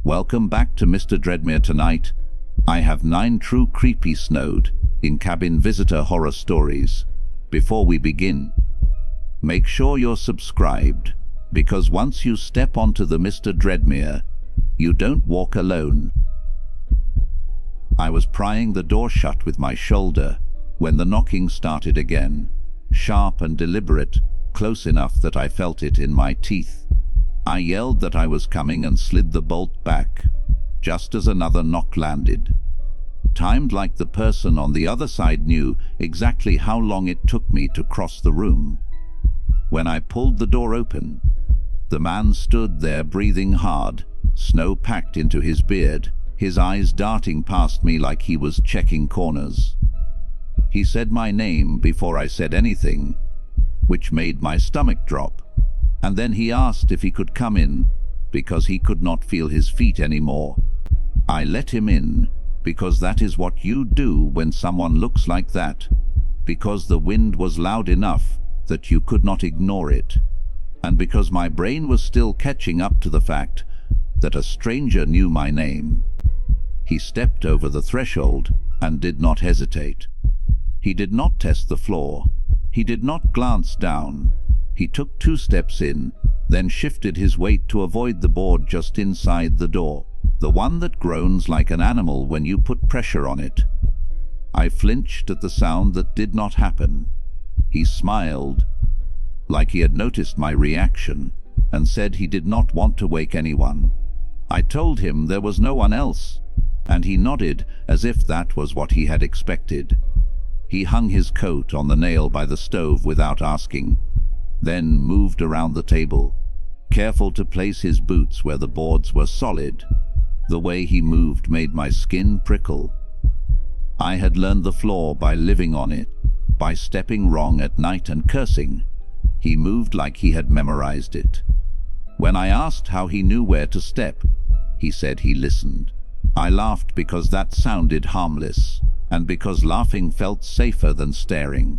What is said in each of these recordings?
Welcome back to Mr. Dreadmere. Tonight, I have 9 true creepy snowed in cabin visitor horror stories. Before we begin, make sure you're subscribed, because once you step onto the Mr. Dreadmere, you don't walk alone. I was prying the door shut with my shoulder when the knocking started again, sharp and deliberate, close enough that I felt it in my teeth. I yelled that I was coming and slid the bolt back, just as another knock landed. Timed like the person on the other side knew exactly how long it took me to cross the room. When I pulled the door open, the man stood there breathing hard, snow packed into his beard, his eyes darting past me like he was checking corners. He said my name before I said anything, which made my stomach drop. And then he asked if he could come in, because he could not feel his feet anymore. I let him in, because that is what you do when someone looks like that, because the wind was loud enough that you could not ignore it, and because my brain was still catching up to the fact that a stranger knew my name. He stepped over the threshold and did not hesitate. He did not test the floor. He did not glance down. He took 2 steps in, then shifted his weight to avoid the board just inside the door, the one that groans like an animal when you put pressure on it. I flinched at the sound that did not happen. He smiled, like he had noticed my reaction, and said he did not want to wake anyone. I told him there was no one else, and he nodded as if that was what he had expected. He hung his coat on the nail by the stove without asking, then moved around the table, careful to place his boots where the boards were solid. The way he moved made my skin prickle. I had learned the floor by living on it, by stepping wrong at night and cursing. He moved like he had memorized it. When I asked how he knew where to step, he said he listened. I laughed because that sounded harmless, and because laughing felt safer than staring.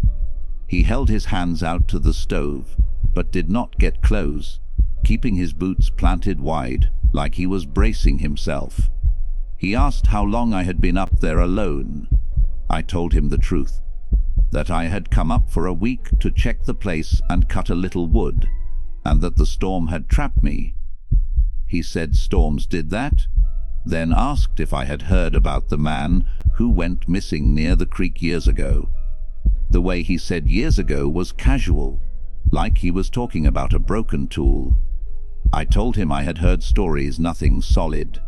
He held his hands out to the stove, but did not get close, keeping his boots planted wide, like he was bracing himself. He asked how long I had been up there alone. I told him the truth, that I had come up for a week to check the place and cut a little wood, and that the storm had trapped me. He said storms did that, then asked if I had heard about the man who went missing near the creek years ago. The way he said years ago was casual, like he was talking about a broken tool. I told him I had heard stories, nothing solid.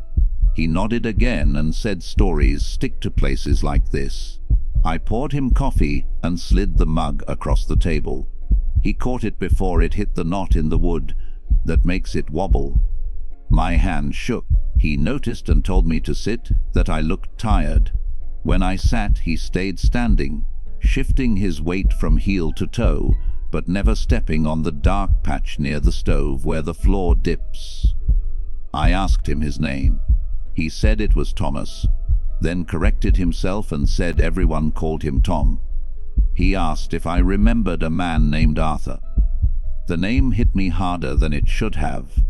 He nodded again and said stories stick to places like this. I poured him coffee and slid the mug across the table. He caught it before it hit the knot in the wood that makes it wobble. My hand shook. He noticed and told me to sit, that I looked tired. When I sat, he stayed standing, shifting his weight from heel to toe, but never stepping on the dark patch near the stove where the floor dips. I asked him his name. He said it was Thomas, then corrected himself and said everyone called him Tom. He asked if I remembered a man named Arthur. The name hit me harder than it should have.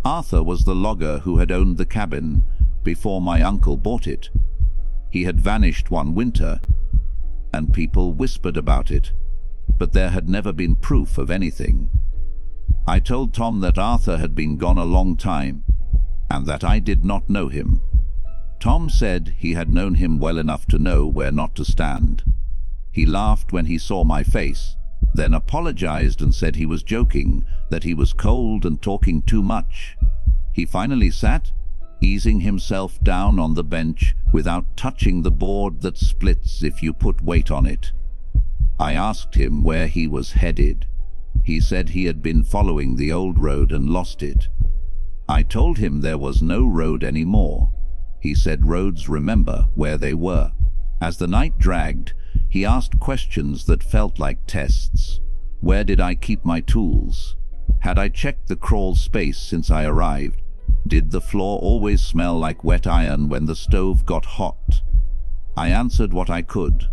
Arthur was the logger who had owned the cabin before my uncle bought it. He had vanished one winter, and people whispered about it, but there had never been proof of anything. I told Tom that Arthur had been gone a long time, and that I did not know him. Tom said he had known him well enough to know where not to stand. He laughed when he saw my face, then apologized and said he was joking, that he was cold and talking too much. He finally sat, easing himself down on the bench without touching the board that splits if you put weight on it. I asked him where he was headed. He said he had been following the old road and lost it. I told him there was no road anymore. He said roads remember where they were. As the night dragged, he asked questions that felt like tests. Where did I keep my tools? Had I checked the crawl space since I arrived? Did the floor always smell like wet iron when the stove got hot? I answered what I could,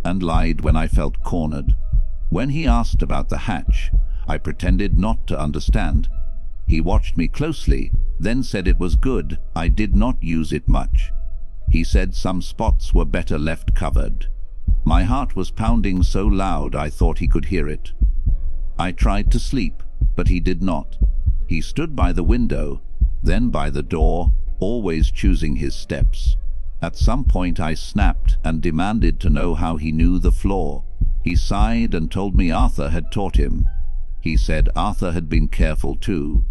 and lied when I felt cornered. When he asked about the hatch, I pretended not to understand. He watched me closely, then said it was good. I did not use it much. He said some spots were better left covered. My heart was pounding so loud I thought he could hear it. I tried to sleep, but he did not. He stood by the window, then by the door, always choosing his steps. At some point I snapped and demanded to know how he knew the floor. He sighed and told me Arthur had taught him. He said Arthur had been careful too.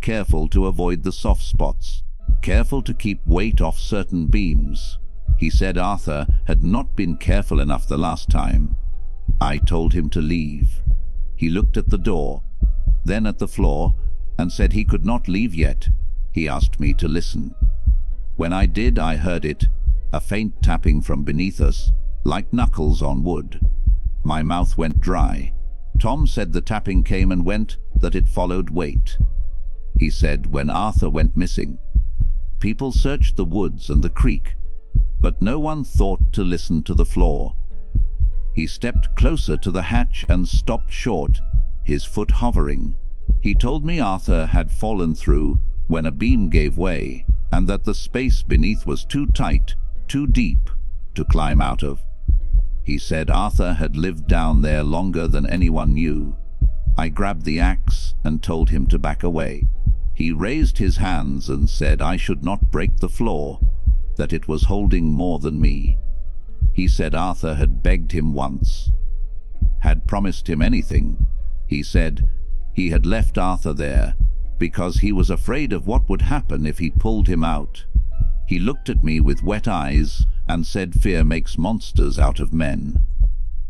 Careful to avoid the soft spots. Careful to keep weight off certain beams. He said Arthur had not been careful enough the last time. I told him to leave. He looked at the door, then at the floor, and said he could not leave yet. He asked me to listen. When I did, I heard it, a faint tapping from beneath us, like knuckles on wood. My mouth went dry. Tom said the tapping came and went, that it followed weight. He said when Arthur went missing, people searched the woods and the creek, but no one thought to listen to the floor. He stepped closer to the hatch and stopped short, his foot hovering. He told me Arthur had fallen through when a beam gave way, and that the space beneath was too tight, too deep, to climb out of. He said Arthur had lived down there longer than anyone knew. I grabbed the axe and told him to back away. He raised his hands and said I should not break the floor, that it was holding more than me. He said Arthur had begged him once, had promised him anything. He said he had left Arthur there because he was afraid of what would happen if he pulled him out. He looked at me with wet eyes and said fear makes monsters out of men.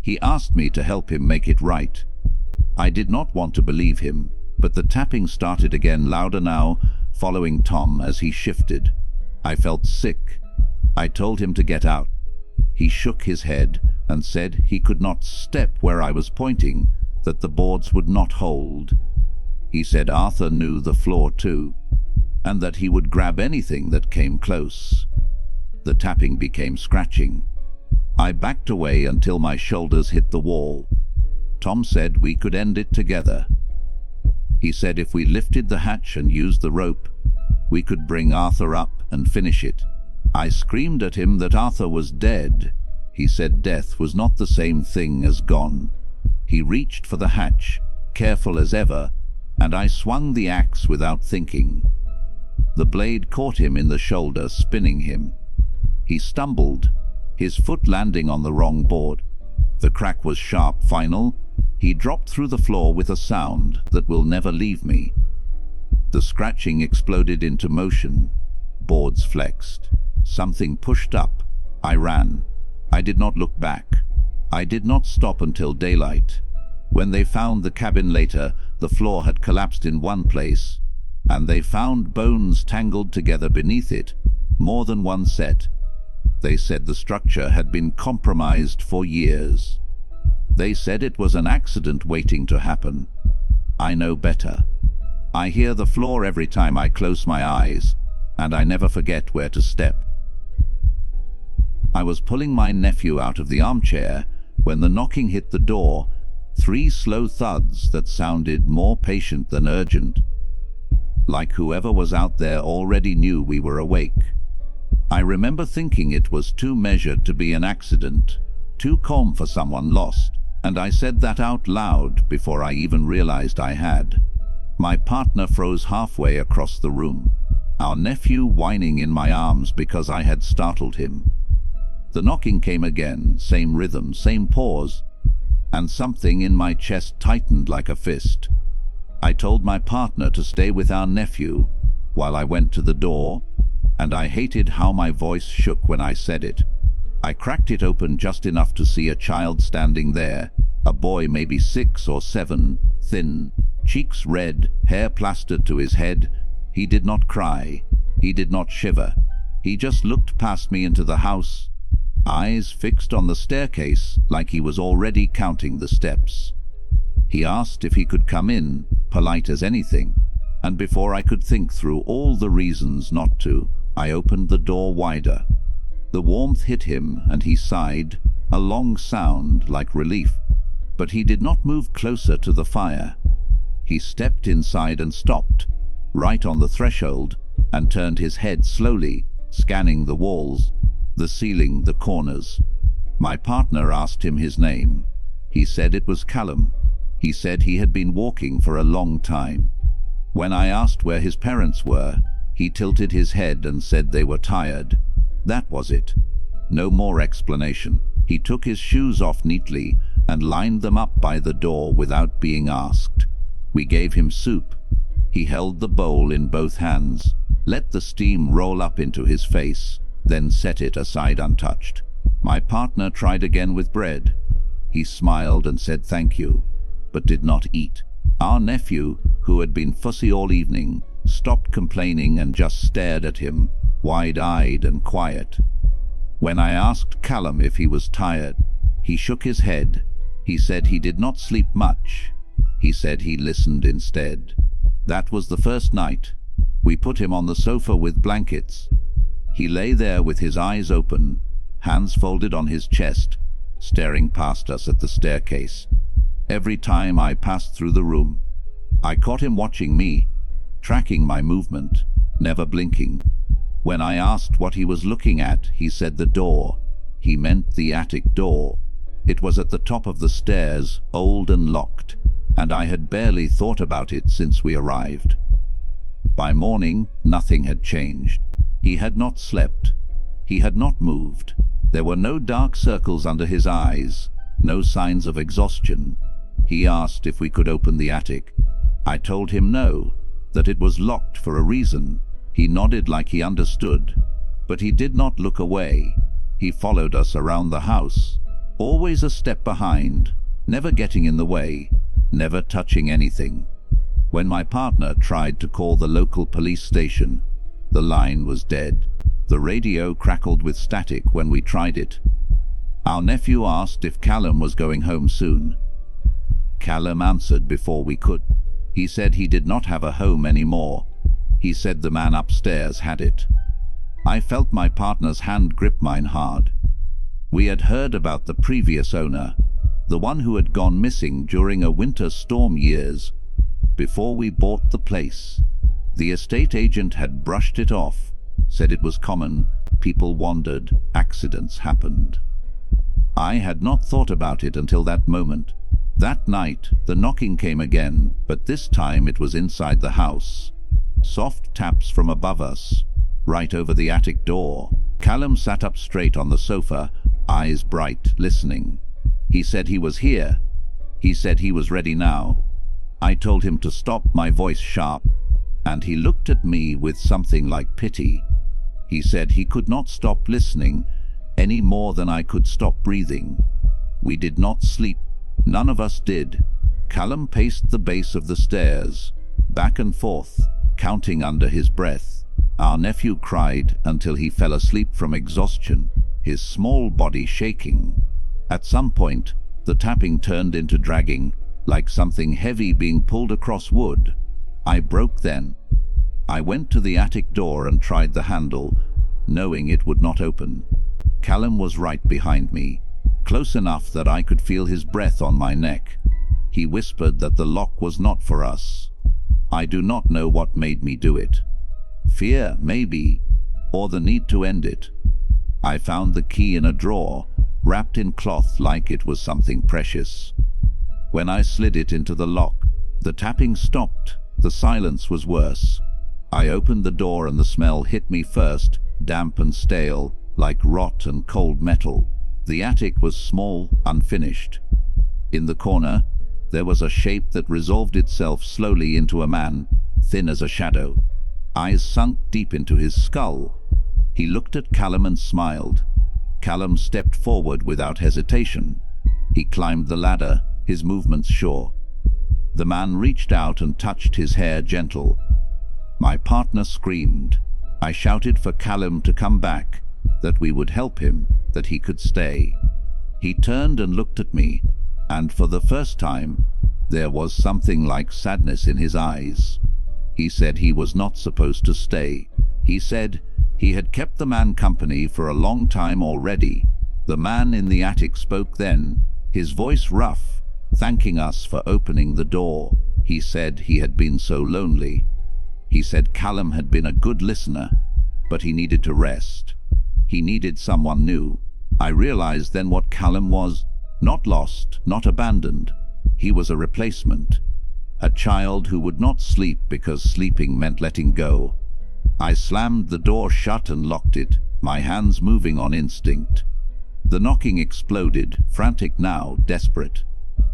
He asked me to help him make it right. I did not want to believe him, but the tapping started again, louder now, following Tom as he shifted. I felt sick. I told him to get out. He shook his head and said he could not step where I was pointing, that the boards would not hold. He said Arthur knew the floor too, and that he would grab anything that came close. The tapping became scratching. I backed away until my shoulders hit the wall. Tom said we could end it together. He said if we lifted the hatch and used the rope, we could bring Arthur up and finish it. I screamed at him that Arthur was dead. He said death was not the same thing as gone. He reached for the hatch, careful as ever, and I swung the axe without thinking. The blade caught him in the shoulder, spinning him. He stumbled, his foot landing on the wrong board. The crack was sharp, final. He dropped through the floor with a sound that will never leave me. The scratching exploded into motion. Boards flexed. Something pushed up. I ran. I did not look back. I did not stop until daylight. When they found the cabin later, the floor had collapsed in one place, and they found bones tangled together beneath it, more than one set. They said the structure had been compromised for years. They said it was an accident waiting to happen. I know better. I hear the floor every time I close my eyes, and I never forget where to step. I was pulling my nephew out of the armchair when the knocking hit the door, 3 slow thuds that sounded more patient than urgent, like whoever was out there already knew we were awake. I remember thinking it was too measured to be an accident, too calm for someone lost, and I said that out loud before I even realized I had. My partner froze halfway across the room, our nephew whining in my arms because I had startled him. The knocking came again, same rhythm, same pause, and something in my chest tightened like a fist. I told my partner to stay with our nephew while I went to the door, and I hated how my voice shook when I said it. I cracked it open just enough to see a child standing there, a boy maybe 6 or 7, thin, cheeks red, hair plastered to his head. He did not cry. He did not shiver. He just looked past me into the house, eyes fixed on the staircase like he was already counting the steps. He asked if he could come in, polite as anything, and before I could think through all the reasons not to, I opened the door wider. The warmth hit him and he sighed, a long sound like relief, but he did not move closer to the fire. He stepped inside and stopped, right on the threshold, and turned his head slowly, scanning the walls, the ceiling, the corners. My partner asked him his name. He said it was Callum. He said he had been walking for a long time. When I asked where his parents were, he tilted his head and said they were tired. That was it. No more explanation. He took his shoes off neatly and lined them up by the door without being asked. We gave him soup. He held the bowl in both hands, let the steam roll up into his face, then set it aside untouched. My partner tried again with bread. He smiled and said thank you, but did not eat. Our nephew, who had been fussy all evening, stopped complaining and just stared at him, wide-eyed and quiet. When I asked Callum if he was tired, he shook his head. He said he did not sleep much. He said he listened instead. That was the first night. We put him on the sofa with blankets. He lay there with his eyes open, hands folded on his chest, staring past us at the staircase. Every time I passed through the room, I caught him watching me, tracking my movement, never blinking. When I asked what he was looking at, he said the door. He meant the attic door. It was at the top of the stairs, old and locked, and I had barely thought about it since we arrived. By morning, nothing had changed. He had not slept. He had not moved. There were no dark circles under his eyes, no signs of exhaustion. He asked if we could open the attic. I told him no, that it was locked for a reason. He nodded like he understood, but he did not look away. He followed us around the house, always a step behind, never getting in the way, never touching anything. When my partner tried to call the local police station, the line was dead. The radio crackled with static when we tried it. Our nephew asked if Callum was going home soon. Callum answered before we could. He said he did not have a home anymore. He said the man upstairs had it. I felt my partner's hand grip mine hard. We had heard about the previous owner, the one who had gone missing during a winter storm years before we bought the place. The estate agent had brushed it off, said it was common, people wandered, accidents happened. I had not thought about it until that moment. That night, the knocking came again, but this time it was inside the house. Soft taps from above us, right over the attic door. Callum sat up straight on the sofa, eyes bright, listening. He said he was here. He said he was ready now. I told him to stop, my voice sharp, and he looked at me with something like pity. He said he could not stop listening any more than I could stop breathing. We did not sleep. None of us did. Callum paced the base of the stairs, back and forth, counting under his breath. Our nephew cried until he fell asleep from exhaustion, his small body shaking. At some point, the tapping turned into dragging, like something heavy being pulled across wood. I broke then. I went to the attic door and tried the handle, knowing it would not open. Callum was right behind me, close enough that I could feel his breath on my neck. He whispered that the lock was not for us. I do not know what made me do it. Fear, maybe, or the need to end it. I found the key in a drawer, wrapped in cloth like it was something precious. When I slid it into the lock, the tapping stopped. The silence was worse. I opened the door and the smell hit me first, damp and stale, like rot and cold metal. The attic was small, unfinished. In the corner, there was a shape that resolved itself slowly into a man, thin as a shadow. Eyes sunk deep into his skull. He looked at Callum and smiled. Callum stepped forward without hesitation. He climbed the ladder, his movements sure. The man reached out and touched his hair gentle. My partner screamed. I shouted for Callum to come back, that we would help him, that he could stay. He turned and looked at me, and for the first time, there was something like sadness in his eyes. He said he was not supposed to stay. He said he had kept the man company for a long time already. The man in the attic spoke then, his voice rough, thanking us for opening the door. He said he had been so lonely. He said Callum had been a good listener, but he needed to rest. He needed someone new. I realized then what Callum was. Not lost, not abandoned. He was a replacement. A child who would not sleep because sleeping meant letting go. I slammed the door shut and locked it, my hands moving on instinct. The knocking exploded, frantic now, desperate.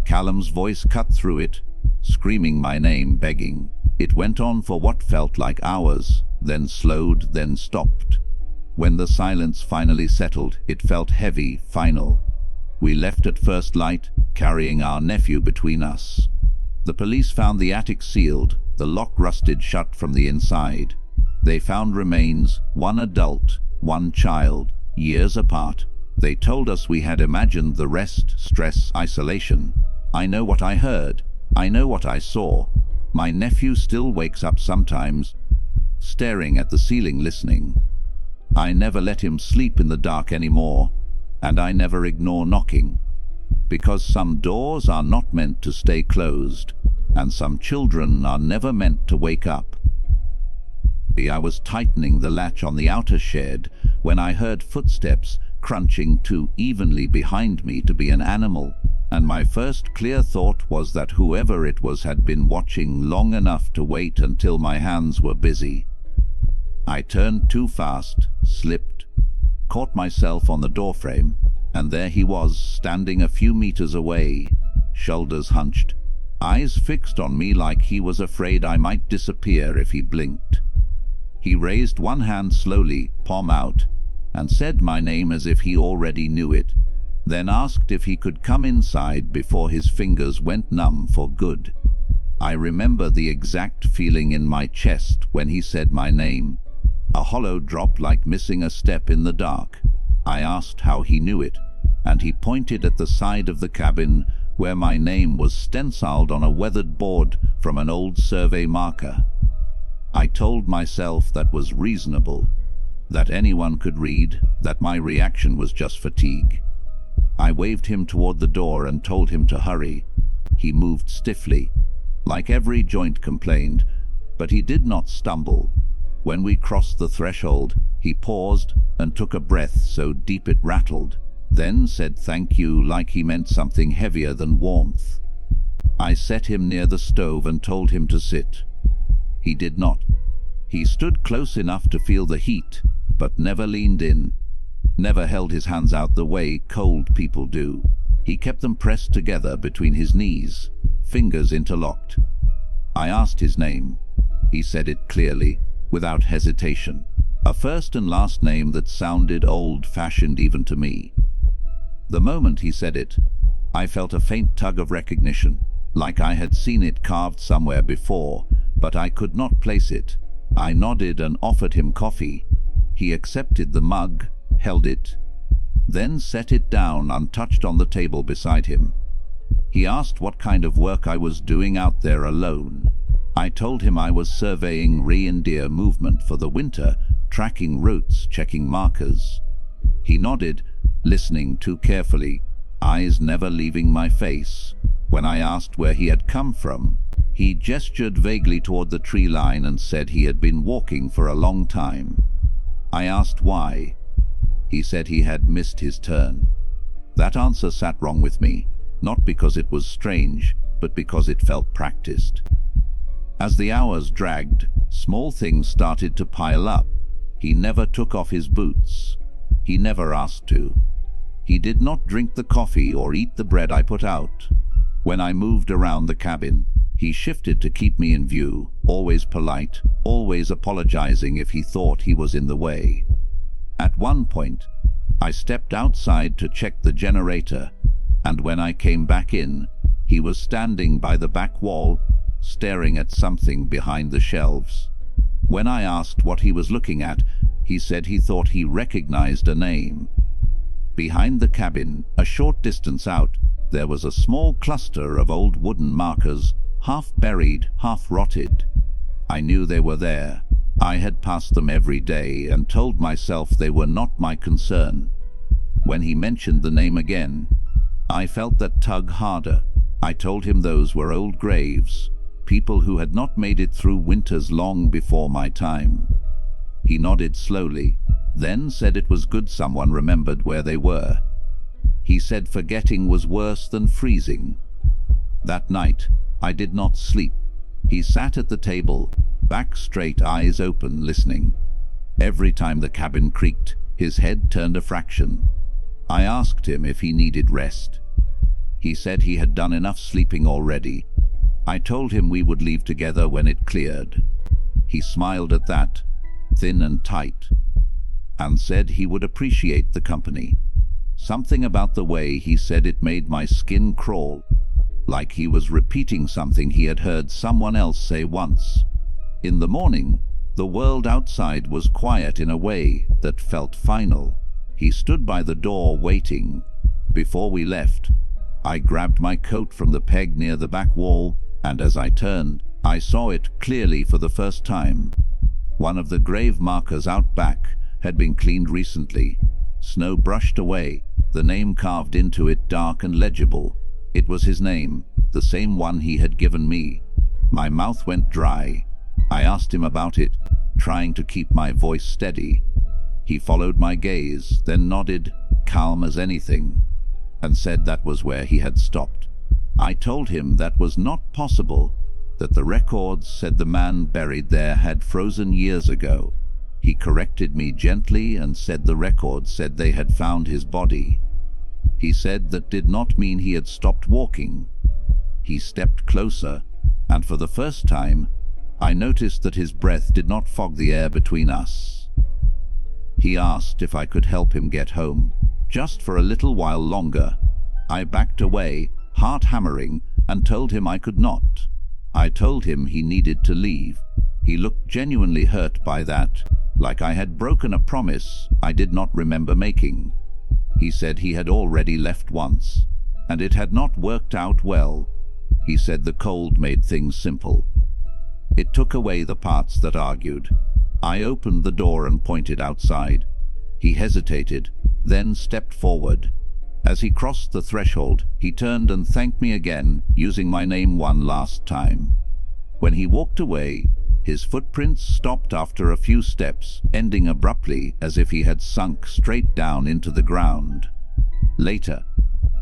Callum's voice cut through it, screaming my name, begging. It went on for what felt like hours, then slowed, then stopped. When the silence finally settled, it felt heavy, final. We left at first light, carrying our nephew between us. The police found the attic sealed, the lock rusted shut from the inside. They found remains, one adult, one child, years apart. They told us we had imagined the rest, stress, isolation. I know what I heard. I know what I saw. My nephew still wakes up sometimes, staring at the ceiling, listening. I never let him sleep in the dark anymore, and I never ignore knocking. Because some doors are not meant to stay closed, and some children are never meant to wake up. I was tightening the latch on the outer shed when I heard footsteps crunching too evenly behind me to be an animal, and my first clear thought was that whoever it was had been watching long enough to wait until my hands were busy. I turned too fast, slipped, caught myself on the doorframe, and there he was, standing a few meters away, shoulders hunched, eyes fixed on me like he was afraid I might disappear if he blinked. He raised one hand slowly, palm out, and said my name as if he already knew it, then asked if he could come inside before his fingers went numb for good. I remember the exact feeling in my chest when he said my name, a hollow drop like missing a step in the dark. I asked how he knew it, and he pointed at the side of the cabin where my name was stenciled on a weathered board from an old survey marker. I told myself that was reasonable, that anyone could read, that my reaction was just fatigue. I waved him toward the door and told him to hurry. He moved stiffly, like every joint complained, but he did not stumble. When we crossed the threshold, he paused and took a breath so deep it rattled, then said thank you like he meant something heavier than warmth. I set him near the stove and told him to sit. He did not. He stood close enough to feel the heat, but never leaned in, never held his hands out the way cold people do. He kept them pressed together between his knees, fingers interlocked. I asked his name. He said it clearly, without hesitation, a first and last name that sounded old-fashioned even to me. The moment he said it, I felt a faint tug of recognition, like I had seen it carved somewhere before, but I could not place it. I nodded and offered him coffee. He accepted the mug, held it, then set it down untouched on the table beside him. He asked what kind of work I was doing out there alone. I told him I was surveying reindeer movement for the winter, tracking routes, checking markers. He nodded, listening too carefully, eyes never leaving my face. When I asked where he had come from, he gestured vaguely toward the tree line and said he had been walking for a long time. I asked why. He said he had missed his turn. That answer sat wrong with me, not because it was strange, but because it felt practiced. As the hours dragged, small things started to pile up. He never took off his boots. He never asked to. He did not drink the coffee or eat the bread I put out. When I moved around the cabin, he shifted to keep me in view, always polite, always apologizing if he thought he was in the way. At one point, I stepped outside to check the generator, and when I came back in, he was standing by the back wall, staring at something behind the shelves. When I asked what he was looking at, he said he thought he recognized a name. Behind the cabin, a short distance out, there was a small cluster of old wooden markers, half buried, half rotted. I knew they were there. I had passed them every day and told myself they were not my concern. When he mentioned the name again, I felt that tug harder. I told him those were old graves, people who had not made it through winters long before my time. He nodded slowly, then said it was good someone remembered where they were. He said forgetting was worse than freezing. That night, I did not sleep. He sat at the table, back straight, eyes open, listening. Every time the cabin creaked, his head turned a fraction. I asked him if he needed rest. He said he had done enough sleeping already. I told him we would leave together when it cleared. He smiled at that, thin and tight, and said he would appreciate the company. Something about the way he said it made my skin crawl, like he was repeating something he had heard someone else say once. In the morning, the world outside was quiet in a way that felt final. He stood by the door waiting. Before we left, I grabbed my coat from the peg near the back wall, and as I turned, I saw it clearly for the first time. One of the grave markers out back had been cleaned recently. Snow brushed away, the name carved into it dark and legible. It was his name, the same one he had given me. My mouth went dry. I asked him about it, trying to keep my voice steady. He followed my gaze, then nodded, calm as anything, and said that was where he had stopped. I told him that was not possible, that the records said the man buried there had frozen years ago. He corrected me gently and said the records said they had found his body. He said that did not mean he had stopped walking. He stepped closer, and for the first time, I noticed that his breath did not fog the air between us. He asked if I could help him get home, just for a little while longer. I backed away, heart hammering, and told him I could not. I told him he needed to leave. He looked genuinely hurt by that, like I had broken a promise I did not remember making. He said he had already left once, and it had not worked out well. He said the cold made things simple. It took away the parts that argued. I opened the door and pointed outside. He hesitated, then stepped forward. As he crossed the threshold, he turned and thanked me again, using my name one last time. When he walked away, his footprints stopped after a few steps, ending abruptly as if he had sunk straight down into the ground. Later,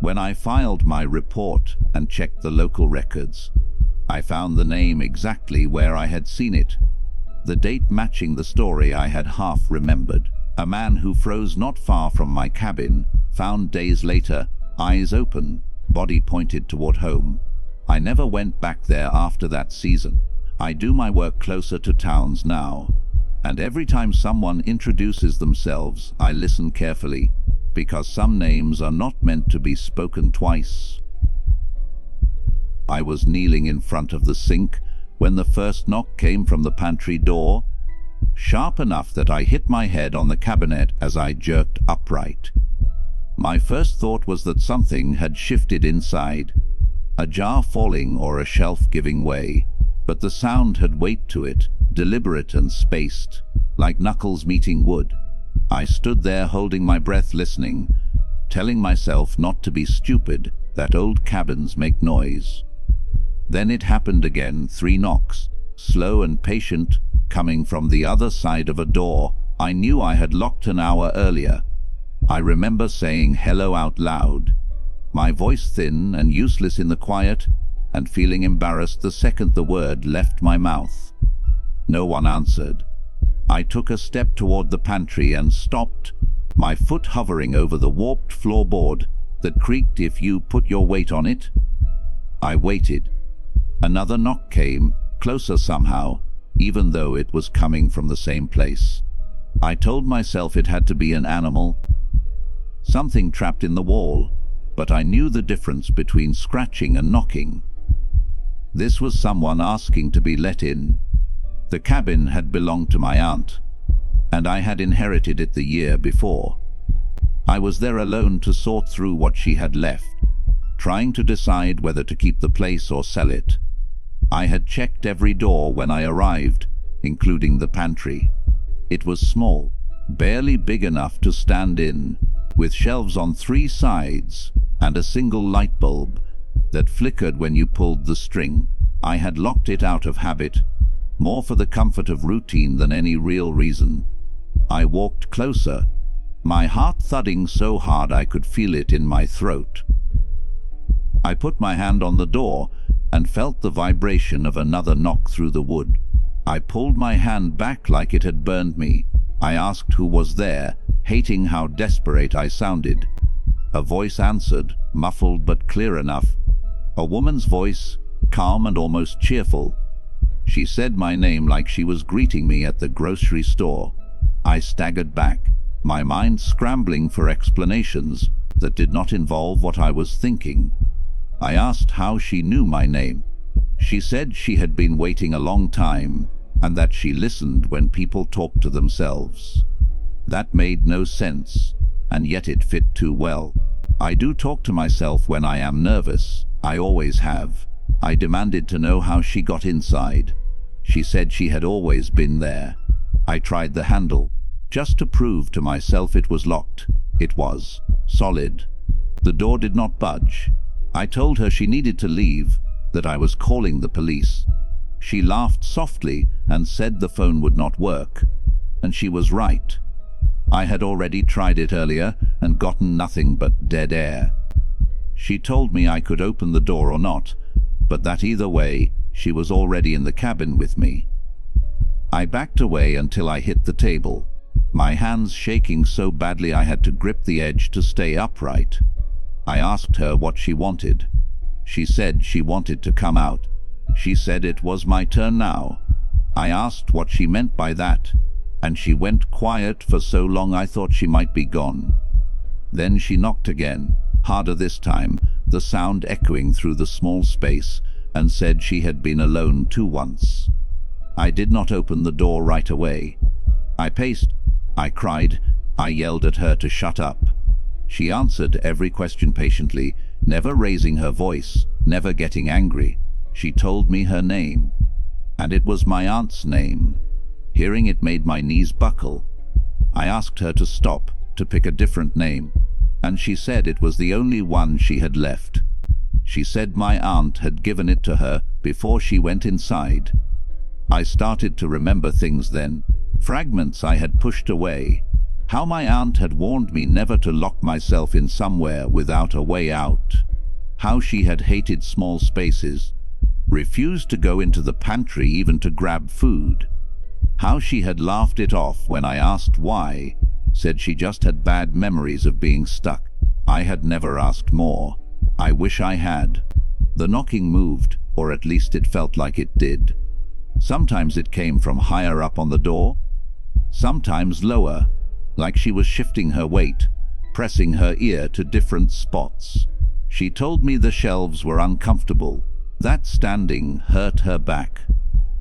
when I filed my report and checked the local records, I found the name exactly where I had seen it, the date matching the story I had half remembered. A man who froze not far from my cabin, found days later, eyes open, body pointed toward home. I never went back there after that season. I do my work closer to towns now, and every time someone introduces themselves, I listen carefully, because some names are not meant to be spoken twice. I was kneeling in front of the sink when the first knock came from the pantry door, sharp enough that I hit my head on the cabinet as I jerked upright. My first thought was that something had shifted inside, a jar falling or a shelf giving way, but the sound had weight to it, deliberate and spaced, like knuckles meeting wood. I stood there holding my breath, listening, telling myself not to be stupid, that old cabins make noise. Then it happened again, 3 knocks, slow and patient, coming from the other side of a door I knew I had locked an hour earlier. I remember saying hello out loud, my voice thin and useless in the quiet, and feeling embarrassed the second the word left my mouth. No one answered. I took a step toward the pantry and stopped, my foot hovering over the warped floorboard that creaked if you put your weight on it. I waited. Another knock came, closer somehow, even though it was coming from the same place. I told myself it had to be an animal, something trapped in the wall, but I knew the difference between scratching and knocking. This was someone asking to be let in. The cabin had belonged to my aunt, and I had inherited it the year before. I was there alone to sort through what she had left, trying to decide whether to keep the place or sell it. I had checked every door when I arrived, including the pantry. It was small, barely big enough to stand in, with shelves on 3 sides and a single light bulb that flickered when you pulled the string. I had locked it out of habit, more for the comfort of routine than any real reason. I walked closer, my heart thudding so hard I could feel it in my throat. I put my hand on the door and felt the vibration of another knock through the wood. I pulled my hand back like it had burned me. I asked who was there, hating how desperate I sounded. A voice answered, muffled but clear enough. A woman's voice, calm and almost cheerful. She said my name like she was greeting me at the grocery store. I staggered back, my mind scrambling for explanations that did not involve what I was thinking. I asked how she knew my name. She said she had been waiting a long time and that she listened when people talked to themselves. That made no sense, and yet it fit too well. I do talk to myself when I am nervous. I always have. I demanded to know how she got inside. She said she had always been there. I tried the handle, just to prove to myself it was locked. It was. Solid. The door did not budge. I told her she needed to leave, that I was calling the police. She laughed softly and said the phone would not work. And she was right. I had already tried it earlier and gotten nothing but dead air. She told me I could open the door or not, but that either way, she was already in the cabin with me. I backed away until I hit the table, my hands shaking so badly I had to grip the edge to stay upright. I asked her what she wanted. She said she wanted to come out. She said it was my turn now. I asked what she meant by that, and she went quiet for so long I thought she might be gone. Then she knocked again, harder this time, the sound echoing through the small space, and said she had been alone too once. I did not open the door right away. I paced, I cried, I yelled at her to shut up. She answered every question patiently, never raising her voice, never getting angry. She told me her name, and it was my aunt's name. Hearing it made my knees buckle. I asked her to stop, to pick a different name, and she said it was the only one she had left. She said my aunt had given it to her before she went inside. I started to remember things then, fragments I had pushed away. How my aunt had warned me never to lock myself in somewhere without a way out. How she had hated small spaces, refused to go into the pantry even to grab food. How she had laughed it off when I asked why, said she just had bad memories of being stuck. I had never asked more. I wish I had. The knocking moved, or at least it felt like it did. Sometimes it came from higher up on the door, sometimes lower, like she was shifting her weight, pressing her ear to different spots. She told me the shelves were uncomfortable, that standing hurt her back,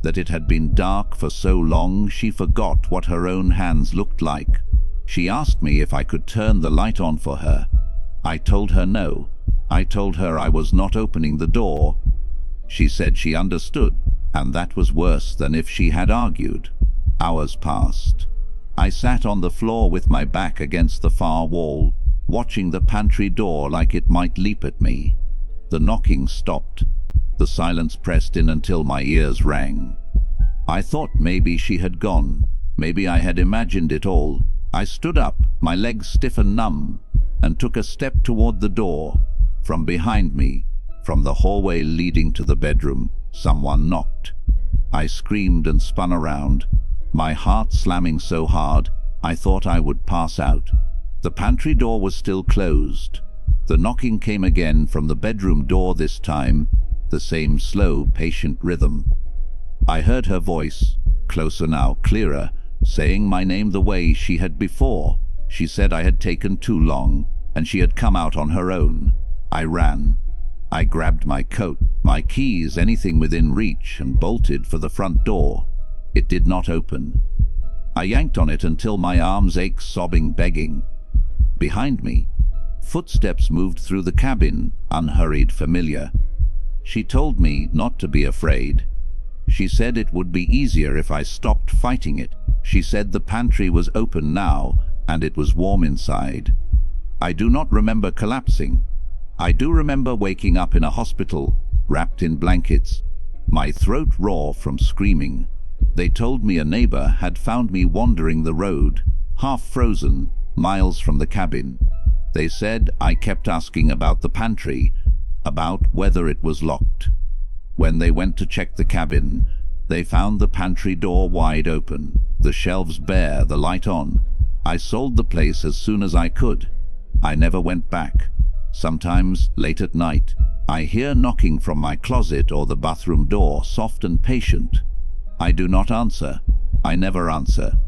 that it had been dark for so long she forgot what her own hands looked like. She asked me if I could turn the light on for her. I told her no. I told her I was not opening the door. She said she understood, and that was worse than if she had argued. Hours passed. I sat on the floor with my back against the far wall, watching the pantry door like it might leap at me. The knocking stopped. The silence pressed in until my ears rang. I thought maybe she had gone. Maybe I had imagined it all. I stood up, my legs stiff and numb, and took a step toward the door. From behind me, from the hallway leading to the bedroom, someone knocked. I screamed and spun around, my heart slamming so hard I thought I would pass out. The pantry door was still closed. The knocking came again from the bedroom door this time, the same slow, patient rhythm. I heard her voice, closer now, clearer, saying my name the way she had before. She said I had taken too long, and she had come out on her own. I ran. I grabbed my coat, my keys, anything within reach, and bolted for the front door. It did not open. I yanked on it until my arms ached, sobbing, begging. Behind me, footsteps moved through the cabin, unhurried, familiar. She told me not to be afraid. She said it would be easier if I stopped fighting it. She said the pantry was open now, and it was warm inside. I do not remember collapsing. I do remember waking up in a hospital, wrapped in blankets. my throat raw from screaming. They told me a neighbor had found me wandering the road, half frozen, miles from the cabin. They said I kept asking about the pantry, about whether it was locked. When they went to check the cabin, they found the pantry door wide open, the shelves bare, the light on. I sold the place as soon as I could. I never went back. Sometimes, late at night, I hear knocking from my closet or the bathroom door, soft and patient. I do not answer. I never answer.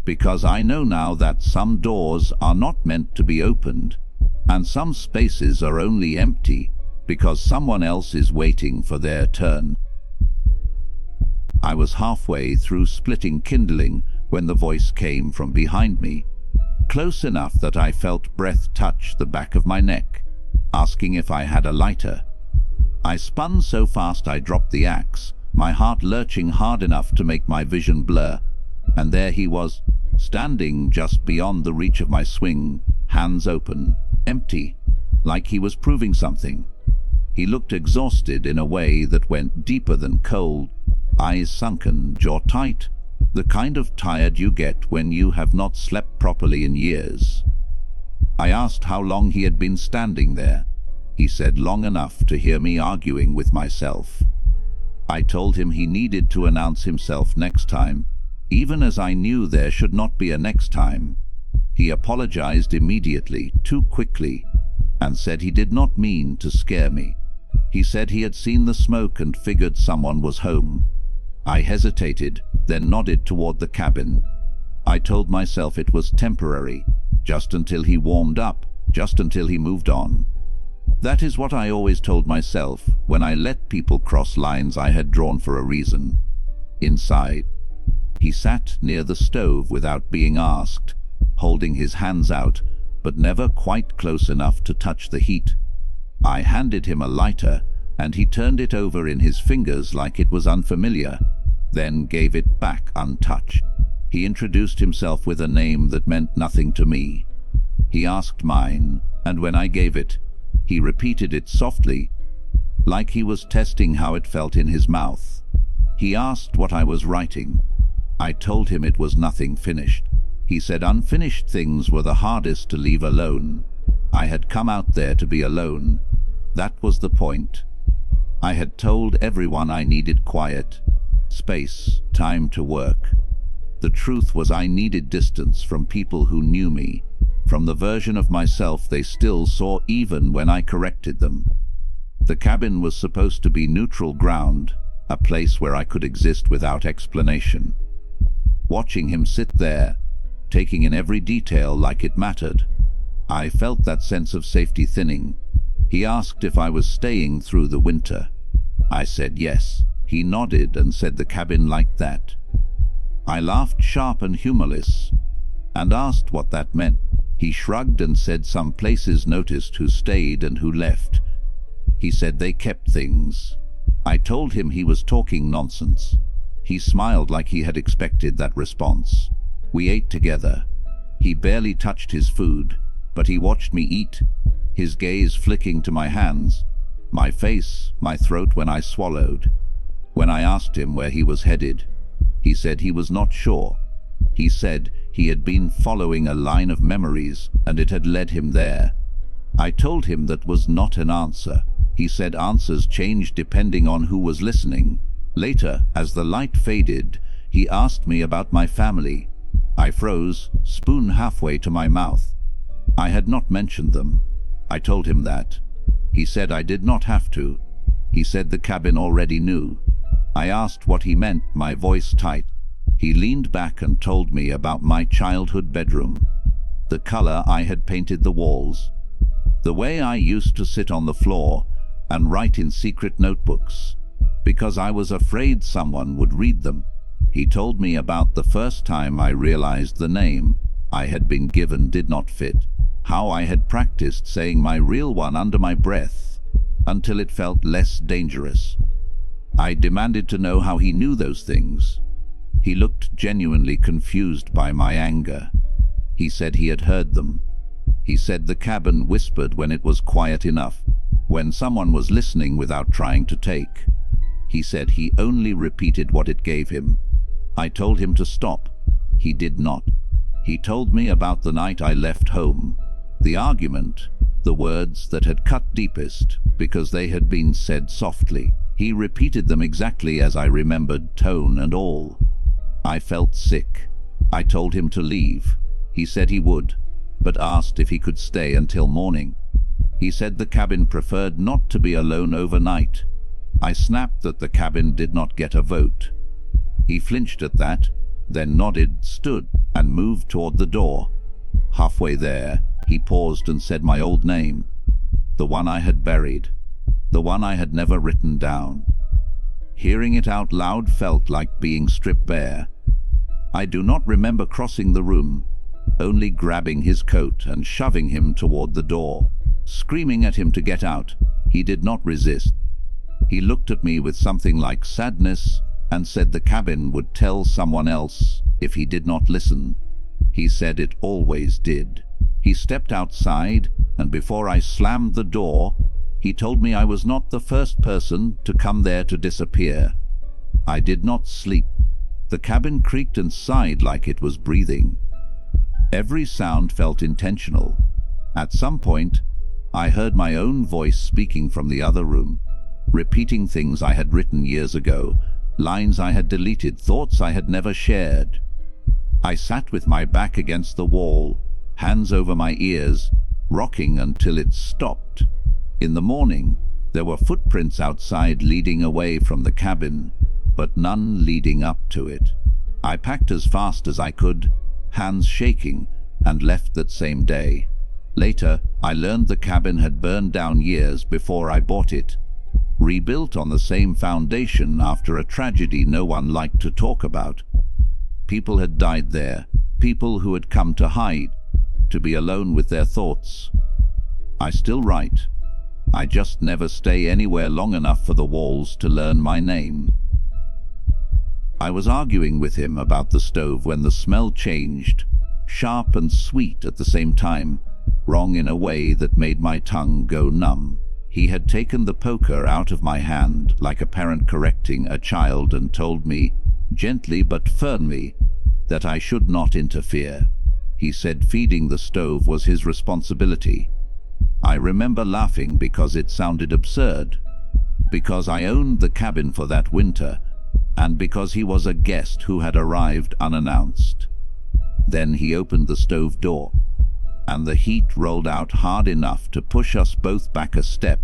Because I know now that some doors are not meant to be opened, and some spaces are only empty because someone else is waiting for their turn. I was halfway through splitting kindling when the voice came from behind me, close enough that I felt breath touch the back of my neck, asking if I had a lighter. I spun so fast I dropped the axe, my heart lurching hard enough to make my vision blur, and there he was, standing just beyond the reach of my swing, hands open, empty, like he was proving something. He looked exhausted in a way that went deeper than cold, eyes sunken, jaw tight, the kind of tired you get when you have not slept properly in years. I asked how long he had been standing there. He said long enough to hear me arguing with myself. I told him he needed to announce himself next time, even as I knew there should not be a next time. He apologized immediately, too quickly, and said he did not mean to scare me. He said he had seen the smoke and figured someone was home. I hesitated, then nodded toward the cabin. I told myself it was temporary, just until he warmed up, just until he moved on. That is what I always told myself when I let people cross lines I had drawn for a reason. Inside, he sat near the stove without being asked, holding his hands out, but never quite close enough to touch the heat. I handed him a lighter, and he turned it over in his fingers like it was unfamiliar, then gave it back untouched. He introduced himself with a name that meant nothing to me. He asked mine, and when I gave it, he repeated it softly, like he was testing how it felt in his mouth. He asked what I was writing. I told him it was nothing finished. He said unfinished things were the hardest to leave alone. I had come out there to be alone. That was the point. I had told everyone I needed quiet, space, time to work. The truth was I needed distance from people who knew me, from the version of myself they still saw even when I corrected them. The cabin was supposed to be neutral ground, a place where I could exist without explanation. Watching him sit there, taking in every detail like it mattered, I felt that sense of safety thinning. He asked if I was staying through the winter. I said yes. He nodded and said the cabin like that. I laughed sharp and humorless, and asked what that meant. He shrugged and said some places noticed who stayed and who left. He said they kept things. I told him he was talking nonsense. He smiled like he had expected that response. We ate together. He barely touched his food, but he watched me eat, his gaze flicking to my hands, my face, my throat when I swallowed. When I asked him where he was headed, he said he was not sure. He said he had been following a line of memories and it had led him there. I told him that was not an answer. He said answers changed depending on who was listening. Later, as the light faded, he asked me about my family. I froze, spoon halfway to my mouth. I had not mentioned them. I told him that. He said I did not have to. He said the cabin already knew. I asked what he meant, my voice tight. He leaned back and told me about my childhood bedroom, the color I had painted the walls, the way I used to sit on the floor and write in secret notebooks, because I was afraid someone would read them. He told me about the first time I realized the name I had been given did not fit, how I had practiced saying my real one under my breath until it felt less dangerous. I demanded to know how he knew those things. He looked genuinely confused by my anger. He said he had heard them. He said the cabin whispered when it was quiet enough, when someone was listening without trying to take. He said he only repeated what it gave him. I told him to stop. He did not. He told me about the night I left home. The argument, the words that had cut deepest because they had been said softly. He repeated them exactly as I remembered, tone and all. I felt sick. I told him to leave. He said he would, but asked if he could stay until morning. He said the cabin preferred not to be alone overnight. I snapped that the cabin did not get a vote. He flinched at that, then nodded, stood, and moved toward the door. Halfway there, he paused and said my old name, the one I had buried, the one I had never written down. Hearing it out loud felt like being stripped bare. I do not remember crossing the room, only grabbing his coat and shoving him toward the door, screaming at him to get out. He did not resist. He looked at me with something like sadness and said the cabin would tell someone else if he did not listen. He said it always did. He stepped outside, and before I slammed the door, he told me I was not the first person to come there to disappear. I did not sleep. The cabin creaked and sighed like it was breathing. Every sound felt intentional. At some point, I heard my own voice speaking from the other room, repeating things I had written years ago, lines I had deleted, thoughts I had never shared. I sat with my back against the wall, hands over my ears, rocking until it stopped. In the morning, there were footprints outside leading away from the cabin, but none leading up to it. I packed as fast as I could, hands shaking, and left that same day. Later, I learned the cabin had burned down years before I bought it, rebuilt on the same foundation after a tragedy no one liked to talk about. People had died there, people who had come to hide, to be alone with their thoughts. I still write. I just never stay anywhere long enough for the walls to learn my name. I was arguing with him about the stove when the smell changed, sharp and sweet at the same time, wrong in a way that made my tongue go numb. He had taken the poker out of my hand like a parent correcting a child and told me, gently but firmly, that I should not interfere. He said feeding the stove was his responsibility. I remember laughing because it sounded absurd, because I owned the cabin for that winter, and because he was a guest who had arrived unannounced. Then he opened the stove door, and the heat rolled out hard enough to push us both back a step.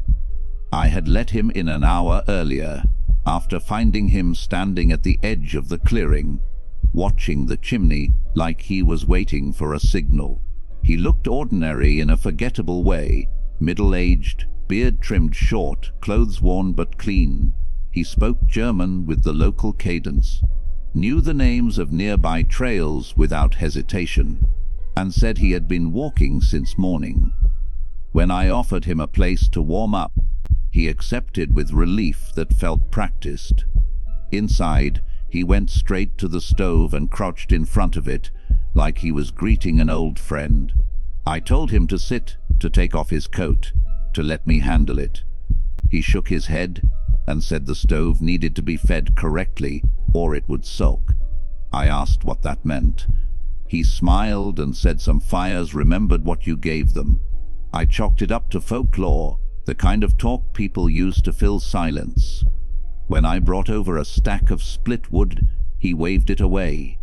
I had let him in an hour earlier, after finding him standing at the edge of the clearing, watching the chimney like he was waiting for a signal. He looked ordinary in a forgettable way, middle-aged, beard trimmed short, clothes worn but clean. He spoke German with the local cadence, knew the names of nearby trails without hesitation, and said he had been walking since morning. When I offered him a place to warm up, he accepted with relief that felt practiced. Inside, he went straight to the stove and crouched in front of it, like he was greeting an old friend. I told him to sit, to take off his coat, to let me handle it. He shook his head and said the stove needed to be fed correctly or it would sulk. I asked what that meant. He smiled and said some fires remembered what you gave them. I chalked it up to folklore, the kind of talk people use to fill silence. When I brought over a stack of split wood, he waved it away.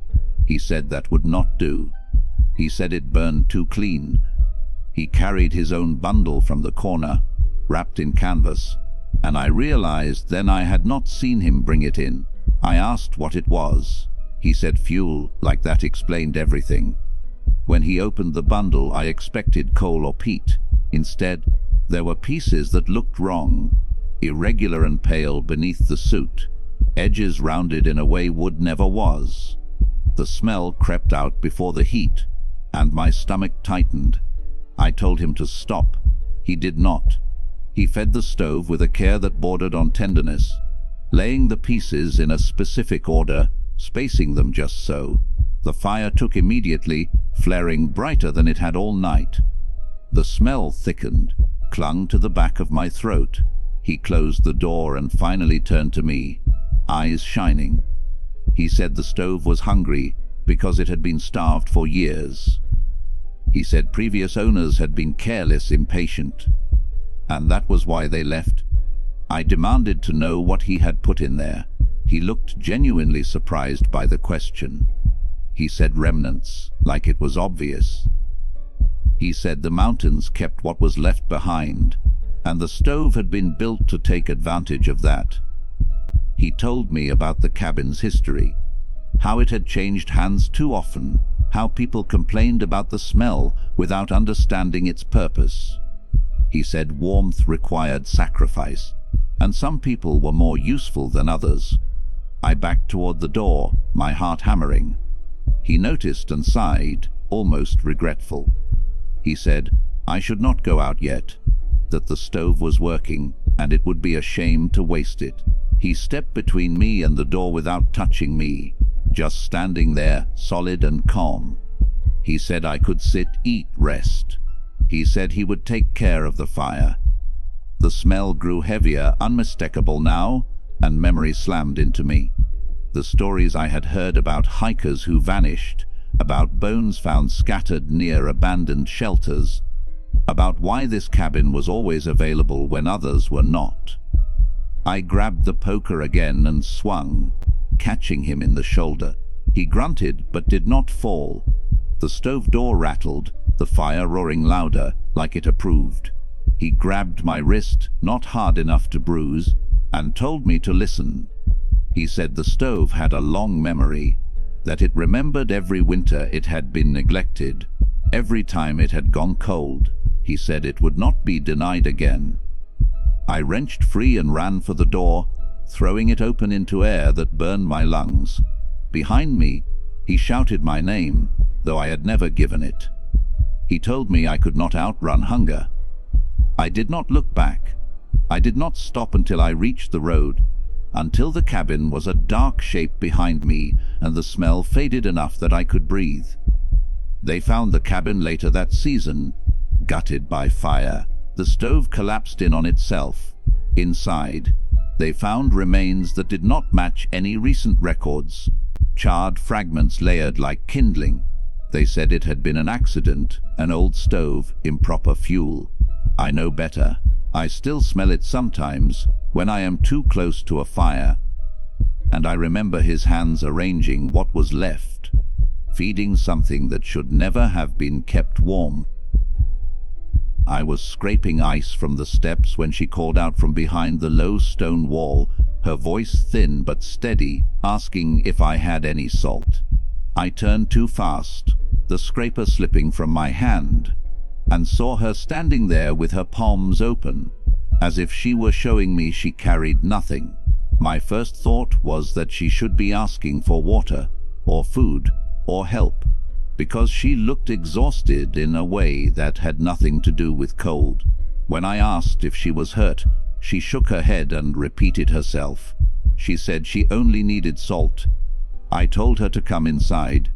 He said that would not do. He said it burned too clean. He carried his own bundle from the corner, wrapped in canvas, and I realized then I had not seen him bring it in. I asked what it was. He said fuel, like that explained everything. When he opened the bundle, I expected coal or peat. Instead, there were pieces that looked wrong, irregular and pale beneath the suit, edges rounded in a way wood never was. The smell crept out before the heat, and my stomach tightened. I told him to stop. He did not. He fed the stove with a care that bordered on tenderness, laying the pieces in a specific order, spacing them just so. The fire took immediately, flaring brighter than it had all night. The smell thickened, clung to the back of my throat. He closed the door and finally turned to me, eyes shining. He said the stove was hungry because it had been starved for years. He said previous owners had been careless, impatient, and that was why they left. I demanded to know what he had put in there. He looked genuinely surprised by the question. He said remnants, like it was obvious. He said the mountains kept what was left behind, and the stove had been built to take advantage of that. He told me about the cabin's history, how it had changed hands too often, how people complained about the smell without understanding its purpose. He said warmth required sacrifice, and some people were more useful than others. I backed toward the door, my heart hammering. He noticed and sighed, almost regretful. He said I should not go out yet, that the stove was working and it would be a shame to waste it. He stepped between me and the door without touching me, just standing there, solid and calm. He said I could sit, eat, rest. He said he would take care of the fire. The smell grew heavier, unmistakable now, and memory slammed into me. The stories I had heard about hikers who vanished, about bones found scattered near abandoned shelters, about why this cabin was always available when others were not. I grabbed the poker again and swung, catching him in the shoulder. He grunted but did not fall. The stove door rattled, the fire roaring louder, like it approved. He grabbed my wrist, not hard enough to bruise, and told me to listen. He said the stove had a long memory, that it remembered every winter it had been neglected, every time it had gone cold. He said it would not be denied again. I wrenched free and ran for the door, throwing it open into air that burned my lungs. Behind me, he shouted my name, though I had never given it. He told me I could not outrun hunger. I did not look back. I did not stop until I reached the road, until the cabin was a dark shape behind me and the smell faded enough that I could breathe. They found the cabin later that season, gutted by fire. The stove collapsed in on itself. Inside, they found remains that did not match any recent records, charred fragments layered like kindling. They said it had been an accident, an old stove, improper fuel. I know better. I still smell it sometimes, when I am too close to a fire. And I remember his hands arranging what was left, feeding something that should never have been kept warm. I was scraping ice from the steps when she called out from behind the low stone wall, her voice thin but steady, asking if I had any salt. I turned too fast, the scraper slipping from my hand, and saw her standing there with her palms open, as if she were showing me she carried nothing. My first thought was that she should be asking for water, or food, or help, because she looked exhausted in a way that had nothing to do with cold. When I asked if she was hurt, she shook her head and repeated herself. She said she only needed salt. I told her to come inside,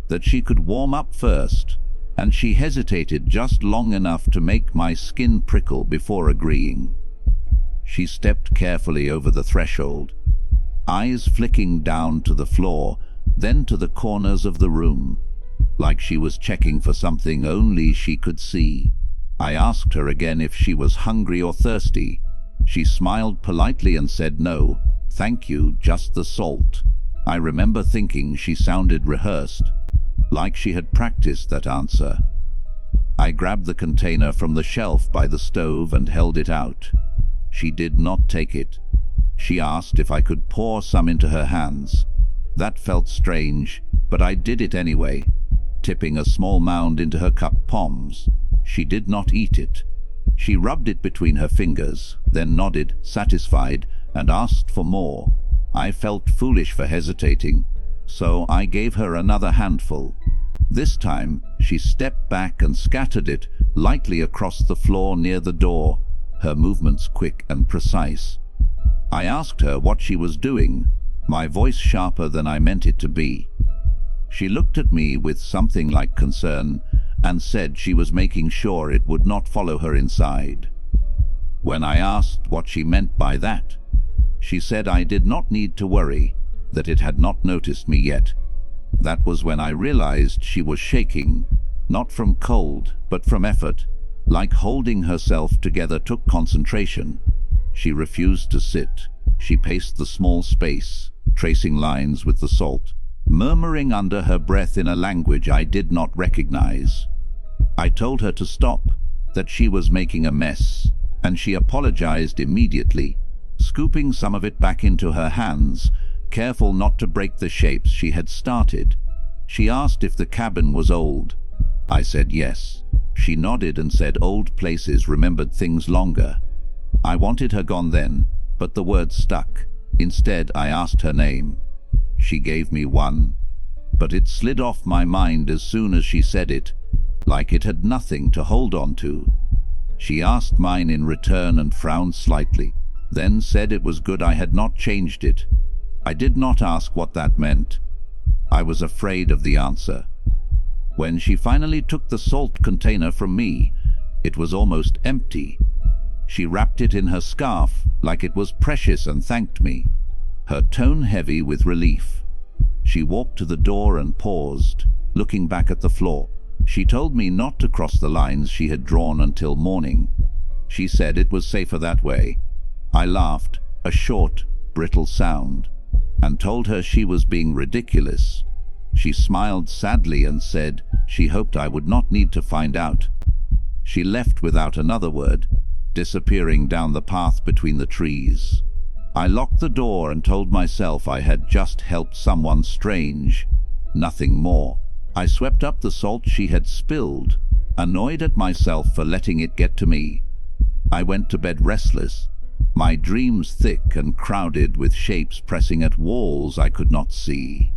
that she could warm up first, and she hesitated just long enough to make my skin prickle before agreeing. She stepped carefully over the threshold, eyes flicking down to the floor, then to the corners of the room, like she was checking for something only she could see. I asked her again if she was hungry or thirsty. She smiled politely and said no, thank you, just the salt. I remember thinking she sounded rehearsed, like she had practiced that answer. I grabbed the container from the shelf by the stove and held it out. She did not take it. She asked if I could pour some into her hands. That felt strange, but I did it anyway, tipping a small mound into her cup palms. She did not eat it. She rubbed it between her fingers, then nodded, satisfied, and asked for more. I felt foolish for hesitating, so I gave her another handful. This time, she stepped back and scattered it lightly across the floor near the door, her movements quick and precise. I asked her what she was doing, my voice sharper than I meant it to be. She looked at me with something like concern and said she was making sure it would not follow her inside. When I asked what she meant by that, she said I did not need to worry, that it had not noticed me yet. That was when I realized she was shaking, not from cold, but from effort. Like holding herself together took concentration. She refused to sit. She paced the small space, tracing lines with the salt, murmuring under her breath in a language I did not recognize. I told her to stop, that she was making a mess, and she apologized immediately, scooping some of it back into her hands, careful not to break the shapes she had started. She asked if the cabin was old. I said yes. She nodded and said old places remembered things longer. I wanted her gone then, but the words stuck. Instead, I asked her name. She gave me one, but it slid off my mind as soon as she said it, like it had nothing to hold on to. She asked mine in return and frowned slightly, then said it was good I had not changed it. I did not ask what that meant. I was afraid of the answer. When she finally took the salt container from me, it was almost empty. She wrapped it in her scarf like it was precious and thanked me, her tone heavy with relief. She walked to the door and paused, looking back at the floor. She told me not to cross the lines she had drawn until morning. She said it was safer that way. I laughed, a short, brittle sound, and told her she was being ridiculous. She smiled sadly and said she hoped I would not need to find out. She left without another word, disappearing down the path between the trees. I locked the door and told myself I had just helped someone strange, nothing more. I swept up the salt she had spilled, annoyed at myself for letting it get to me. I went to bed restless, my dreams thick and crowded with shapes pressing at walls I could not see.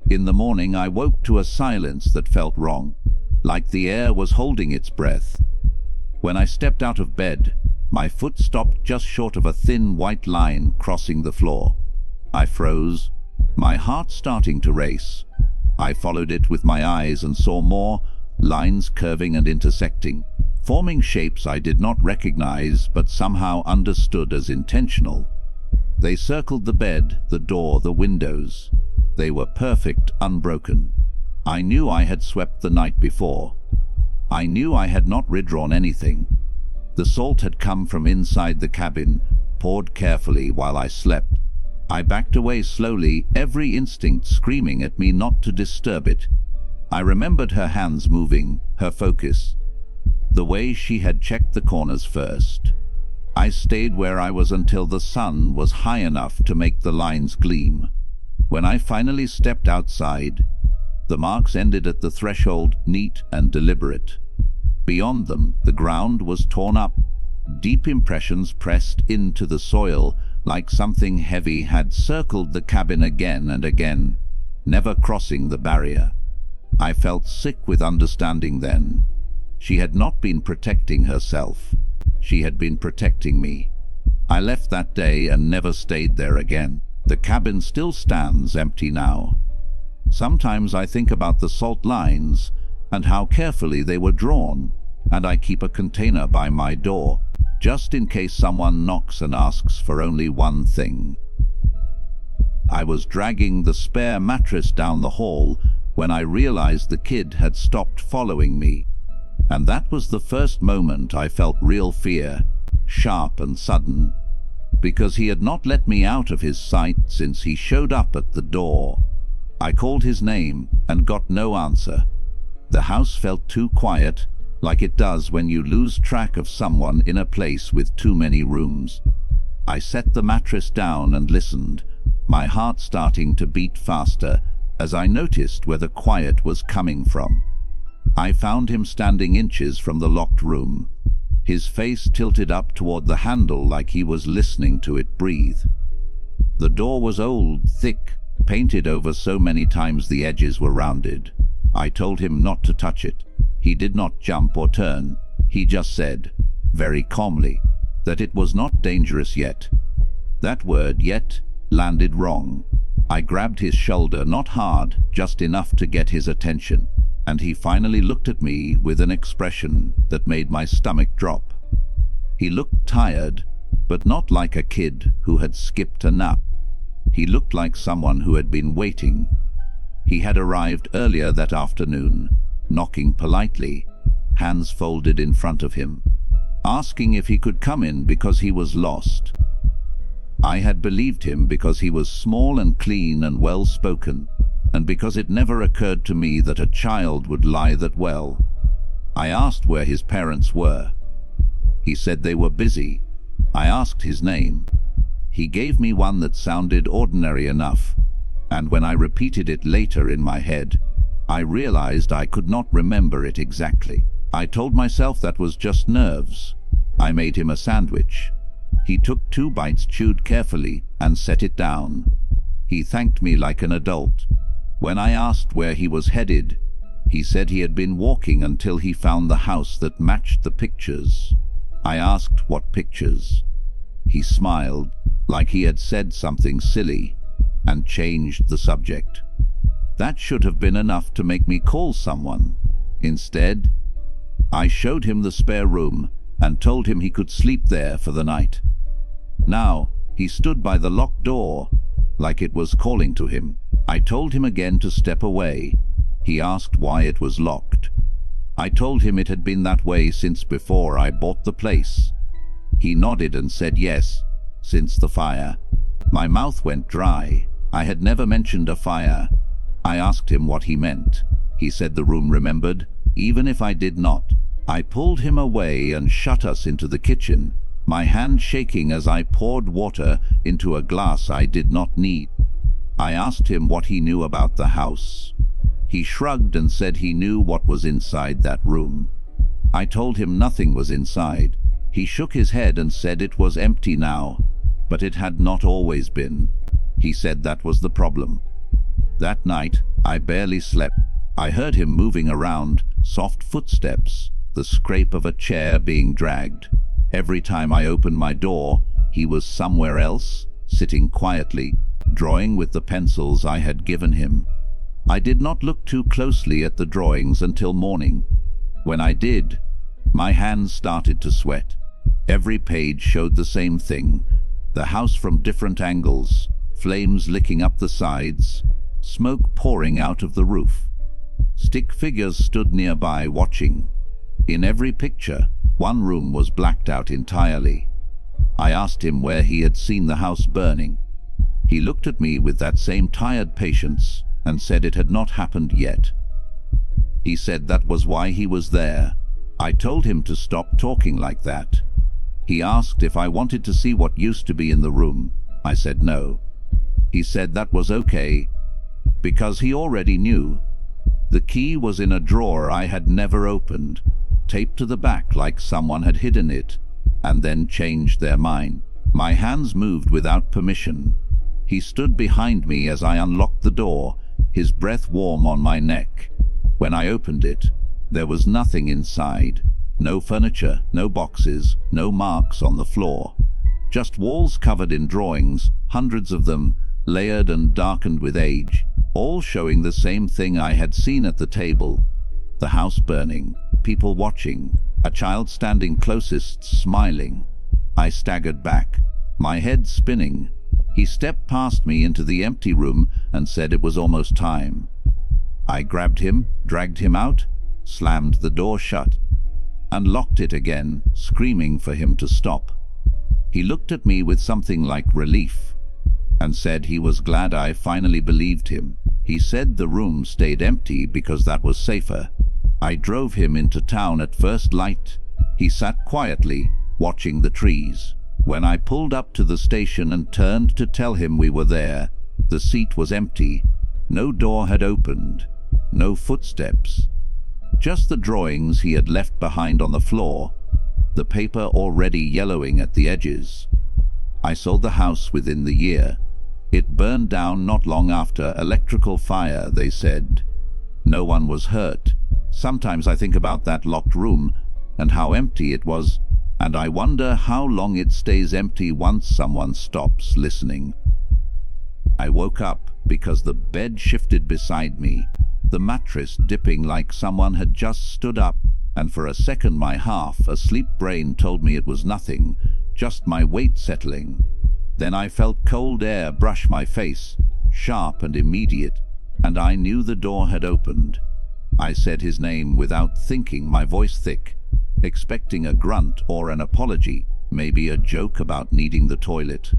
In the morning I woke to a silence that felt wrong, like the air was holding its breath. When I stepped out of bed, my foot stopped just short of a thin white line crossing the floor. I froze, my heart starting to race. I followed it with my eyes and saw more, lines curving and intersecting, forming shapes I did not recognize but somehow understood as intentional. They circled the bed, the door, the windows. They were perfect, unbroken. I knew I had swept the night before. I knew I had not redrawn anything. The salt had come from inside the cabin, poured carefully while I slept. I backed away slowly, every instinct screaming at me not to disturb it. I remembered her hands moving, her focus, the way she had checked the corners first. I stayed where I was until the sun was high enough to make the lines gleam. When I finally stepped outside, the marks ended at the threshold, neat and deliberate. Beyond them, the ground was torn up, deep impressions pressed into the soil, like something heavy had circled the cabin again and again, never crossing the barrier. I felt sick with understanding then. She had not been protecting herself. She had been protecting me. I left that day and never stayed there again. The cabin still stands empty now. Sometimes I think about the salt lines and how carefully they were drawn, and I keep a container by my door, just in case someone knocks and asks for only one thing. I was dragging the spare mattress down the hall when I realized the kid had stopped following me, and that was the first moment I felt real fear, sharp and sudden, because he had not let me out of his sight since he showed up at the door. I called his name and got no answer. The house felt too quiet, like it does when you lose track of someone in a place with too many rooms. I set the mattress down and listened, my heart starting to beat faster as I noticed where the quiet was coming from. I found him standing inches from the locked room, his face tilted up toward the handle like he was listening to it breathe. The door was old, thick, painted over so many times the edges were rounded. I told him not to touch it. He did not jump or turn. He just said, very calmly, that it was not dangerous yet. That word, yet, landed wrong. I grabbed his shoulder, not hard, just enough to get his attention, and he finally looked at me with an expression that made my stomach drop. He looked tired, but not like a kid who had skipped a nap. He looked like someone who had been waiting. He had arrived earlier that afternoon, knocking politely, hands folded in front of him, asking if he could come in because he was lost. I had believed him because he was small and clean and well-spoken, and because it never occurred to me that a child would lie that well. I asked where his parents were. He said they were busy. I asked his name. He gave me one that sounded ordinary enough, and when I repeated it later in my head, I realized I could not remember it exactly. I told myself that was just nerves. I made him a sandwich. He took 2 bites, chewed carefully, and set it down. He thanked me like an adult. When I asked where he was headed, he said he had been walking until he found the house that matched the pictures. I asked what pictures. He smiled, like he had said something silly, and changed the subject. That should have been enough to make me call someone. Instead, I showed him the spare room and told him he could sleep there for the night. Now, he stood by the locked door, like it was calling to him. I told him again to step away. He asked why it was locked. I told him it had been that way since before I bought the place. He nodded and said yes, since the fire. My mouth went dry. I had never mentioned a fire. I asked him what he meant. He said the room remembered, even if I did not. I pulled him away and shut us into the kitchen, my hand shaking as I poured water into a glass I did not need. I asked him what he knew about the house. He shrugged and said he knew what was inside that room. I told him nothing was inside. He shook his head and said it was empty now, but it had not always been. He said that was the problem. That night, I barely slept. I heard him moving around, soft footsteps, the scrape of a chair being dragged. Every time I opened my door, he was somewhere else, sitting quietly, drawing with the pencils I had given him. I did not look too closely at the drawings until morning. When I did, my hands started to sweat. Every page showed the same thing: the house from different angles, flames licking up the sides, smoke pouring out of the roof. Stick figures stood nearby watching. In every picture, one room was blacked out entirely. I asked him where he had seen the house burning. He looked at me with that same tired patience and said it had not happened yet. He said that was why he was there. I told him to stop talking like that. He asked if I wanted to see what used to be in the room. I said no. He said that was okay, because he already knew. The key was in a drawer I had never opened, taped to the back like someone had hidden it, and then changed their mind. My hands moved without permission. He stood behind me as I unlocked the door, his breath warm on my neck. When I opened it, there was nothing inside. No furniture, no boxes, no marks on the floor. Just walls covered in drawings, hundreds of them, layered and darkened with age, all showing the same thing I had seen at the table. The house burning, people watching, a child standing closest smiling. I staggered back, my head spinning. He stepped past me into the empty room and said it was almost time. I grabbed him, dragged him out, slammed the door shut, and locked it again, screaming for him to stop. He looked at me with something like relief, and said he was glad I finally believed him. He said the room stayed empty because that was safer. I drove him into town at first light. He sat quietly, watching the trees. When I pulled up to the station and turned to tell him we were there, the seat was empty. No door had opened, no footsteps. Just the drawings he had left behind on the floor, the paper already yellowing at the edges. I sold the house within the year. It burned down not long after electrical fire, they said. No one was hurt. Sometimes I think about that locked room and how empty it was, and I wonder how long it stays empty once someone stops listening. I woke up because the bed shifted beside me, the mattress dipping like someone had just stood up and for a second my half-asleep brain told me it was nothing, just my weight settling. Then I felt cold air brush my face, sharp and immediate, and I knew the door had opened. I said his name without thinking, my voice thick, expecting a grunt or an apology, maybe a joke about needing the toilet.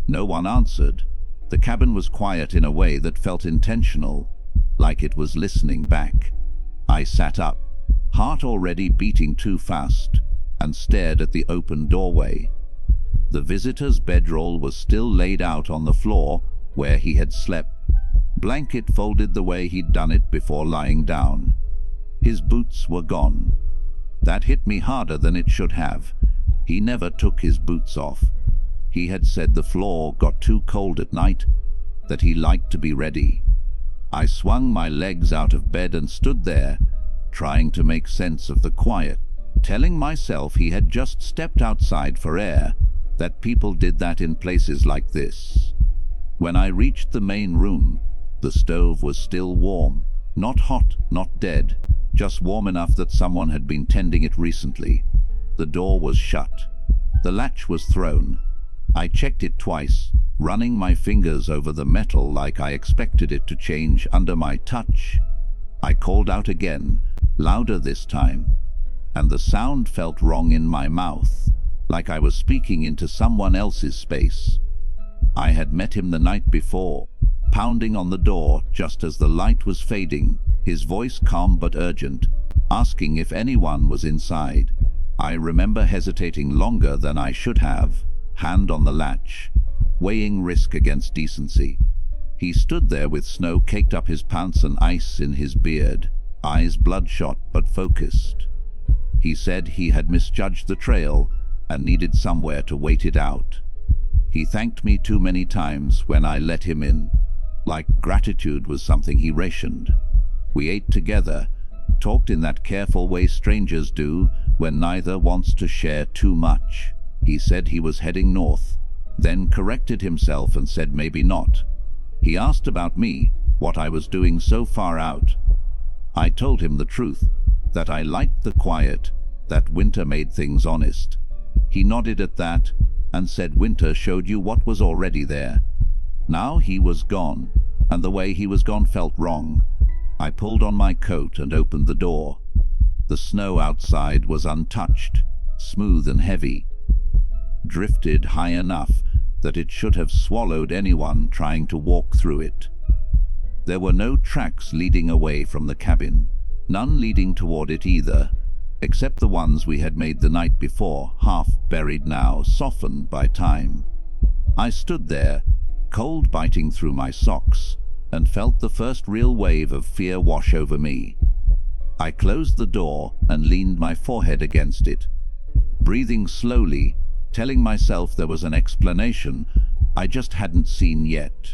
No one answered. The cabin was quiet in a way that felt intentional, like it was listening back. I sat up, heart already beating too fast, and stared at the open doorway. The visitor's bedroll was still laid out on the floor where he had slept, blanket folded the way he'd done it before lying down. His boots were gone. That hit me harder than it should have. He never took his boots off. He had said the floor got too cold at night, that he liked to be ready. I swung my legs out of bed and stood there, trying to make sense of the quiet, telling myself he had just stepped outside for air, that people did that in places like this. When I reached the main room, the stove was still warm, not hot, not dead, just warm enough that someone had been tending it recently. The door was shut. The latch was thrown. I checked it twice, running my fingers over the metal like I expected it to change under my touch. I called out again, louder this time, and the sound felt wrong in my mouth, like I was speaking into someone else's space. I had met him the night before, pounding on the door just as the light was fading, his voice calm but urgent, asking if anyone was inside. I remember hesitating longer than I should have, hand on the latch, weighing risk against decency. He stood there with snow caked up his pants and ice in his beard, eyes bloodshot but focused. He said he had misjudged the trail and needed somewhere to wait it out. He thanked me too many times when I let him in, like gratitude was something he rationed. We ate together, talked in that careful way strangers do when neither wants to share too much. He said he was heading north, then corrected himself and said maybe not. He asked about me, what I was doing so far out. I told him the truth, that I liked the quiet, that winter made things honest. He nodded at that and said winter showed you what was already there. Now he was gone, and the way he was gone felt wrong. I pulled on my coat and opened the door. The snow outside was untouched, smooth and heavy, drifted high enough that it should have swallowed anyone trying to walk through it. There were no tracks leading away from the cabin, none leading toward it either, except the ones we had made the night before, half buried now, softened by time. I stood there, cold biting through my socks, and felt the first real wave of fear wash over me. I closed the door and leaned my forehead against it, breathing slowly, telling myself there was an explanation I just hadn't seen yet.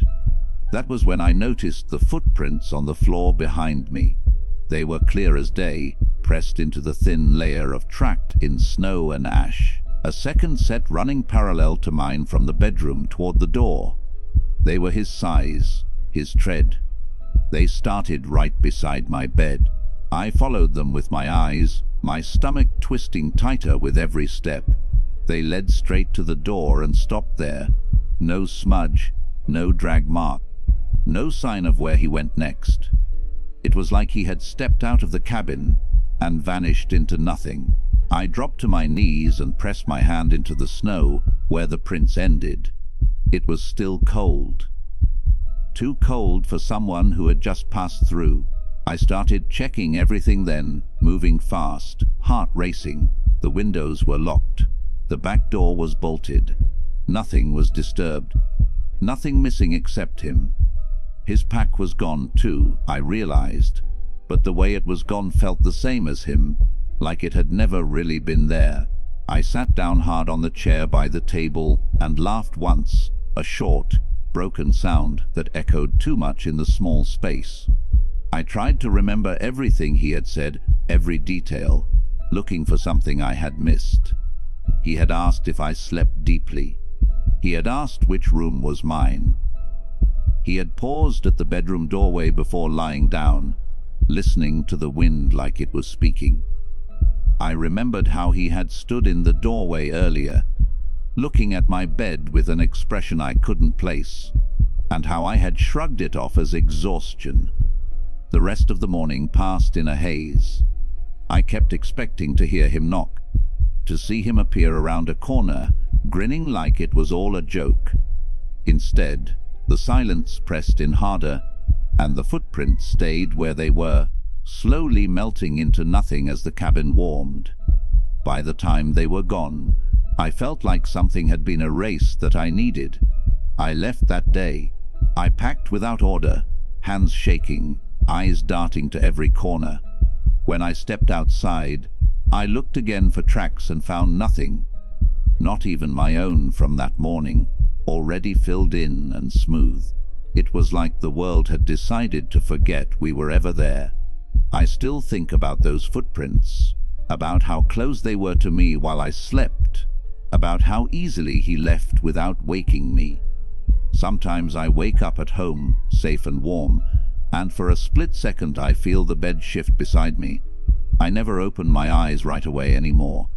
That was when I noticed the footprints on the floor behind me. They were clear as day, pressed into the thin layer of tracked in snow and ash, a second set running parallel to mine from the bedroom toward the door. They were his size, his tread. They started right beside my bed. I followed them with my eyes, my stomach twisting tighter with every step. They led straight to the door and stopped there. No smudge, no drag mark, no sign of where he went next. It was like he had stepped out of the cabin and vanished into nothing. I dropped to my knees and pressed my hand into the snow where the prints ended. It was still cold. Too cold for someone who had just passed through. I started checking everything then, moving fast, heart racing. The windows were locked. The back door was bolted. Nothing was disturbed. Nothing missing except him. His pack was gone too, I realized, but the way it was gone felt the same as him, like it had never really been there. I sat down hard on the chair by the table and laughed once, a short, broken sound that echoed too much in the small space. I tried to remember everything he had said, every detail, looking for something I had missed. He had asked if I slept deeply. He had asked which room was mine. He had paused at the bedroom doorway before lying down, listening to the wind like it was speaking. I remembered how he had stood in the doorway earlier, looking at my bed with an expression I couldn't place, and how I had shrugged it off as exhaustion. The rest of the morning passed in a haze. I kept expecting to hear him knock, to see him appear around a corner, grinning like it was all a joke. Instead, the silence pressed in harder, and the footprints stayed where they were, slowly melting into nothing as the cabin warmed. By the time they were gone, I felt like something had been erased that I needed. I left that day. I packed without order, hands shaking, eyes darting to every corner. When I stepped outside, I looked again for tracks and found nothing. Not even my own from that morning, already filled in and smooth. It was like the world had decided to forget we were ever there. I still think about those footprints, about how close they were to me while I slept, about how easily he left without waking me. Sometimes I wake up at home, safe and warm, and for a split second I feel the bed shift beside me. I never open my eyes right away anymore.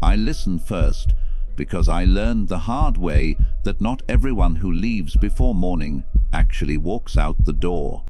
I listen first, because I learned the hard way that not everyone who leaves before morning actually walks out the door.